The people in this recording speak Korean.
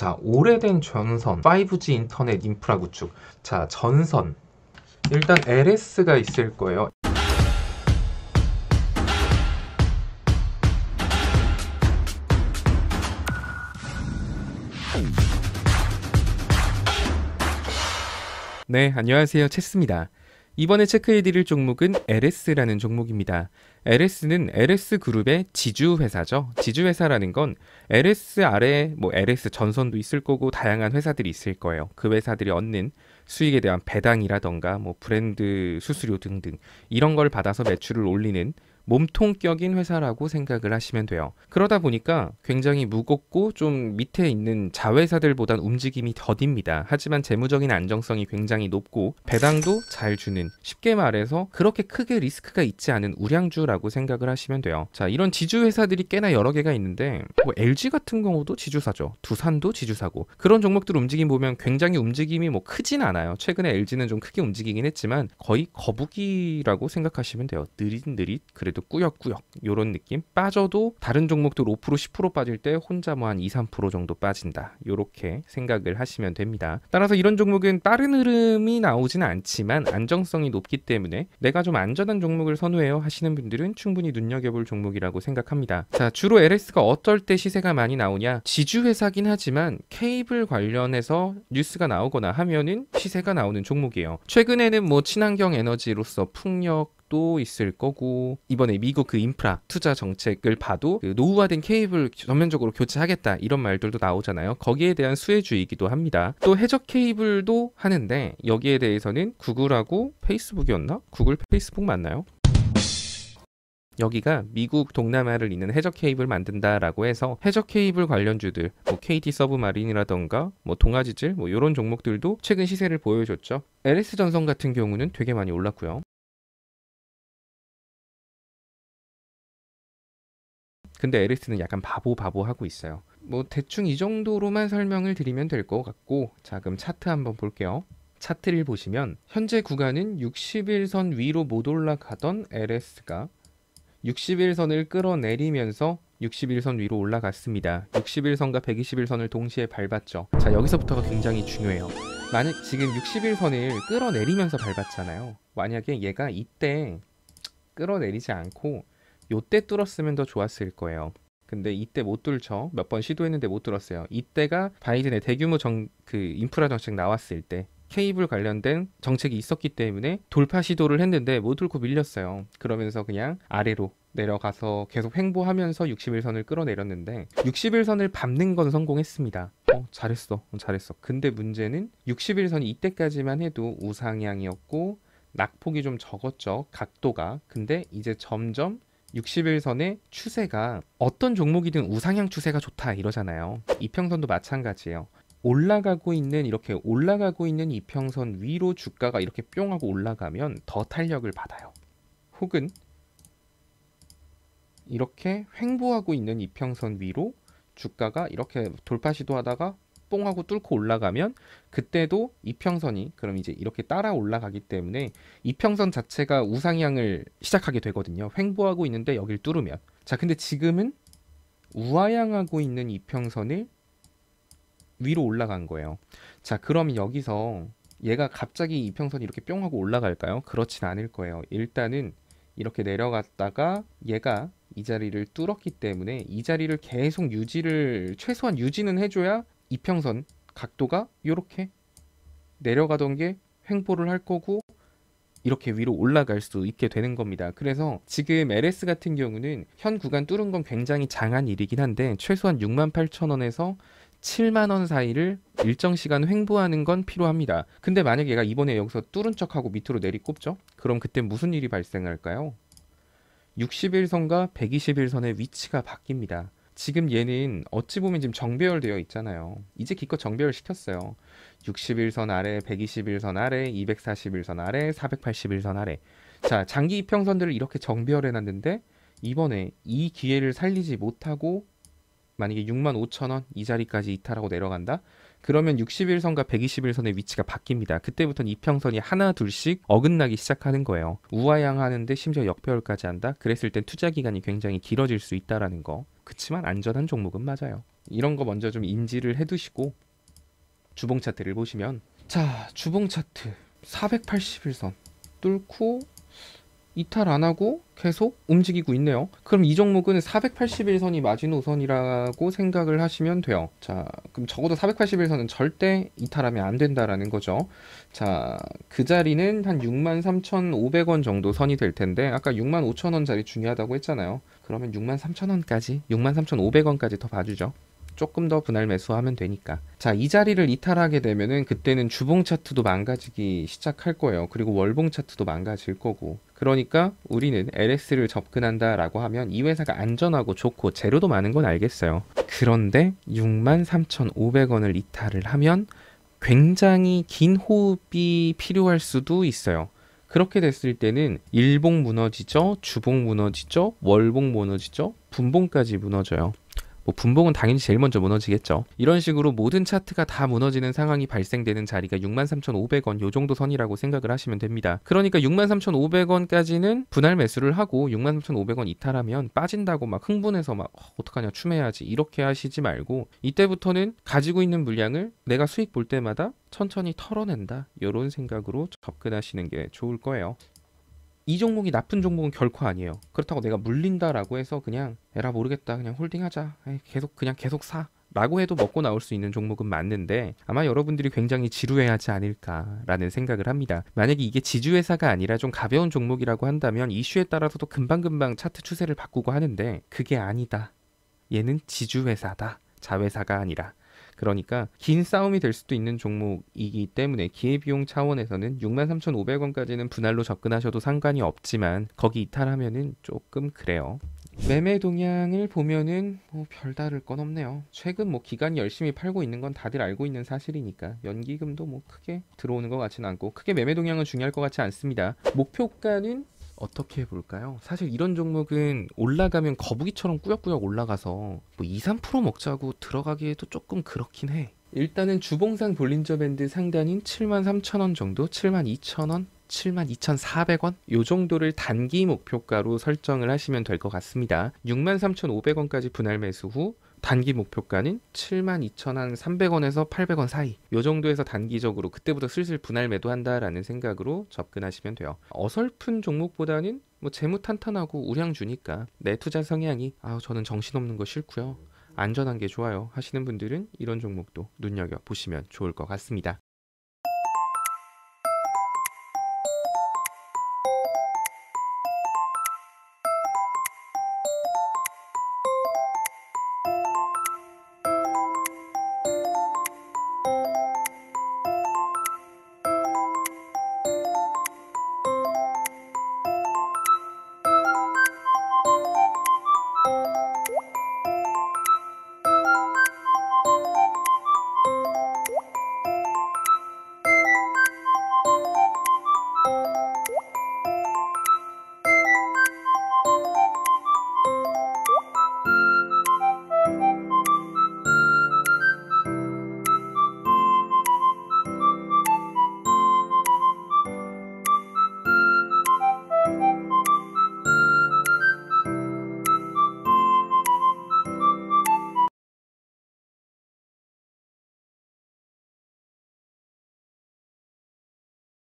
자, 오래된 전선, 5G 인터넷 인프라 구축. 자, 전선. 일단 LS가 있을 거예요. 네, 안녕하세요. 체스입니다. 이번에 체크해드릴 종목은 LS라는 종목입니다. LS는 LS그룹의 지주회사죠. 지주회사라는 건 LS 아래에 LS 전선도 있을 거고 다양한 회사들이 있을 거예요. 그 회사들이 얻는 수익에 대한 배당이라던가 브랜드 수수료 등등 이런 걸 받아서 매출을 올리는 몸통격인 회사라고 생각을 하시면 돼요. 그러다 보니까 굉장히 무겁고 좀 밑에 있는 자회사들보단 움직임이 더딥니다. 하지만 재무적인 안정성이 굉장히 높고 배당도 잘 주는, 쉽게 말해서 그렇게 크게 리스크가 있지 않은 우량주라고 생각을 하시면 돼요. 자, 이런 지주회사들이 꽤나 여러 개가 있는데 LG 같은 경우도 지주사죠. 두산도 지주사고, 그런 종목들 움직임 보면 굉장히 움직임이 크진 않아요. 최근에 LG는 좀 크게 움직이긴 했지만 거의 거북이라고 생각하시면 돼요. 느릿느릿, 그래도 꾸역꾸역 요런 느낌. 빠져도 다른 종목들 5% 10% 빠질 때 혼자 한 2-3% 정도 빠진다, 요렇게 생각을 하시면 됩니다. 따라서 이런 종목은 빠른 흐름이 나오지는 않지만 안정성이 높기 때문에 내가 좀 안전한 종목을 선호해요 하시는 분들은 충분히 눈여겨볼 종목이라고 생각합니다. 자, 주로 LS가 어떨 때 시세가 많이 나오냐, 지주회사긴 하지만 케이블 관련해서 뉴스가 나오거나 하면은 시세가 나오는 종목이에요. 최근에는 친환경 에너지로서 풍력 도 있을 거고, 이번에 미국 그 인프라 투자 정책을 봐도 그 노후화된 케이블 전면적으로 교체하겠다 이런 말들도 나오잖아요. 거기에 대한 수혜주이기도 합니다. 또 해적 케이블도 하는데 여기에 대해서는 구글하고 페이스북이었나? 구글 페이스북 맞나요? 여기가 미국 동남아를 잇는 해적 케이블 만든다라고 해서 해적 케이블 관련주들, KT 서브마린이라던가 동아지질 이런 종목들도 최근 시세를 보여줬죠. LS 전선 같은 경우는 되게 많이 올랐고요. 근데 LS는 약간 바보 하고 있어요. 대충 이 정도로만 설명을 드리면 될 것 같고, 자, 그럼 차트 한번 볼게요. 차트를 보시면 현재 구간은 60일선 위로 못 올라가던 LS가 60일선을 끌어내리면서 60일선 위로 올라갔습니다. 60일선과 120일선을 동시에 밟았죠. 자, 여기서부터가 굉장히 중요해요. 만약 지금 60일선을 끌어내리면서 밟았잖아요. 만약에 얘가 이때 끌어내리지 않고 요때 뚫었으면 더 좋았을 거예요. 근데 이때 못 뚫죠. 몇 번 시도했는데 못 뚫었어요. 이때가 바이든의 대규모 인프라 정책 나왔을 때 케이블 관련된 정책이 있었기 때문에 돌파 시도를 했는데 못 뚫고 밀렸어요. 그러면서 그냥 아래로 내려가서 계속 횡보하면서 60일선을 끌어내렸는데 60일선을 밟는 건 성공했습니다. 잘했어. 근데 문제는 60일선이 이때까지만 해도 우상향이었고 낙폭이 좀 적었죠. 각도가. 근데 이제 점점 60일선의 추세가, 어떤 종목이든 우상향 추세가 좋다 이러잖아요. 이평선도 마찬가지예요. 이렇게 올라가고 있는 이평선 위로 주가가 이렇게 뿅 하고 올라가면 더 탄력을 받아요. 혹은 이렇게 횡보하고 있는 이평선 위로 주가가 이렇게 돌파 시도하다가 뽕 하고 뚫고 올라가면 그때도 이평선이 그럼 이제 이렇게 따라 올라가기 때문에 이평선 자체가 우상향을 시작하게 되거든요. 횡보하고 있는데 여길 뚫으면. 자, 근데 지금은 우하향하고 있는 이평선을 위로 올라간 거예요. 자, 그럼 여기서 얘가 갑자기 이평선이 이렇게 뿅 하고 올라갈까요? 그렇진 않을 거예요. 일단은 이렇게 내려갔다가 얘가 이 자리를 뚫었기 때문에 이 자리를 계속 최소한 유지는 해줘야 이평선 각도가 이렇게 내려가던 게 횡보를 할 거고 이렇게 위로 올라갈 수 있게 되는 겁니다. 그래서 지금 LS 같은 경우는 현 구간 뚫은 건 굉장히 장한 일이긴 한데 최소한 68,000원에서 7만원 사이를 일정 시간 횡보하는 건 필요합니다. 근데 만약에 얘가 이번에 여기서 뚫은 척하고 밑으로 내리꼽죠? 그럼 그때 무슨 일이 발생할까요? 60일선과 120일선의 위치가 바뀝니다. 지금 얘는 어찌 보면 지금 정배열되어 있잖아요. 이제 기껏 정배열 시켰어요. 60일선 아래, 120일선 아래, 240일선 아래, 480일선 아래. 자, 장기 이평선들을 이렇게 정배열해 놨는데 이번에 이 기회를 살리지 못하고 만약에 65,000원 이 자리까지 이탈하고 내려간다? 그러면 60일선과 120일선의 위치가 바뀝니다. 그때부터는 이평선이 하나 둘씩 어긋나기 시작하는 거예요. 우하향하는데 심지어 역배열까지 한다? 그랬을 땐 투자 기간이 굉장히 길어질 수 있다라는 거. 그치만 안전한 종목은 맞아요. 이런 거 먼저 좀 인지를 해두시고 주봉 차트를 보시면, 자, 주봉 차트 481선 뚫고 이탈 안 하고 계속 움직이고 있네요. 그럼 이 종목은 481선이 마지노선이라고 생각을 하시면 돼요. 자, 그럼 적어도 481선은 절대 이탈하면 안 된다라는 거죠. 자, 그 자리는 한 63,500원 정도 선이 될 텐데, 아까 65,000원짜리 중요하다고 했잖아요. 그러면 63,000원까지, 63,500원까지 더 봐주죠. 조금 더 분할 매수하면 되니까. 자, 이 자리를 이탈하게 되면은 그때는 주봉 차트도 망가지기 시작할 거예요. 그리고 월봉 차트도 망가질 거고. 그러니까 우리는 LS를 접근한다라고 하면 이 회사가 안전하고 좋고 재료도 많은 건 알겠어요. 그런데 63,500원을 이탈을 하면 굉장히 긴 호흡이 필요할 수도 있어요. 그렇게 됐을 때는 일봉 무너지죠, 주봉 무너지죠, 월봉 무너지죠, 분봉까지 무너져요. 뭐 분봉은 당연히 제일 먼저 무너지겠죠. 이런 식으로 모든 차트가 다 무너지는 상황이 발생되는 자리가 63,500원 요 정도 선이라고 생각을 하시면 됩니다. 그러니까 63,500원까지는 분할 매수를 하고 63,500원 이탈하면 빠진다고 막 흥분해서 막 어떡하냐 추매야지 이렇게 하시지 말고, 이때부터는 가지고 있는 물량을 내가 수익 볼 때마다 천천히 털어낸다, 이런 생각으로 접근하시는 게 좋을 거예요. 이 종목이 나쁜 종목은 결코 아니에요. 그렇다고 내가 물린다라고 해서 그냥 에라 모르겠다 그냥 홀딩하자, 계속 사 라고 해도 먹고 나올 수 있는 종목은 맞는데, 아마 여러분들이 굉장히 지루해하지 않을까라는 생각을 합니다. 만약에 이게 지주회사가 아니라 좀 가벼운 종목이라고 한다면 이슈에 따라서도 금방금방 차트 추세를 바꾸고 하는데, 그게 아니다. 얘는 지주회사다, 자회사가 아니라. 그러니까 긴 싸움이 될 수도 있는 종목이기 때문에 기회비용 차원에서는 63,500원까지는 분할로 접근하셔도 상관이 없지만 거기 이탈하면은 조금 그래요. 매매 동향을 보면은 뭐 별다를 건 없네요. 최근 뭐 기관이 열심히 팔고 있는 건 다들 알고 있는 사실이니까 연기금도 뭐 크게 들어오는 것 같지는 않고 크게 매매 동향은 중요할 것 같지 않습니다. 목표가는 어떻게 볼까요? 사실 이런 종목은 올라가면 거북이처럼 꾸역꾸역 올라가서 뭐 2, 3% 먹자고 들어가기에도 조금 그렇긴 해. 일단은 주봉상 볼린저 밴드 상단인 73,000원 정도, 72,000원, 72,400원 요 정도를 단기 목표가로 설정을 하시면 될 것 같습니다. 63,500원까지 분할 매수 후 단기 목표가는 72,300원에서 800원 사이, 요 정도에서 단기적으로 그때부터 슬슬 분할 매도한다라는 생각으로 접근하시면 돼요. 어설픈 종목보다는 뭐 재무 탄탄하고 우량 주니까 내 투자 성향이 저는 정신없는 거 싫고요, 안전한 게 좋아요 하시는 분들은 이런 종목도 눈여겨보시면 좋을 것 같습니다.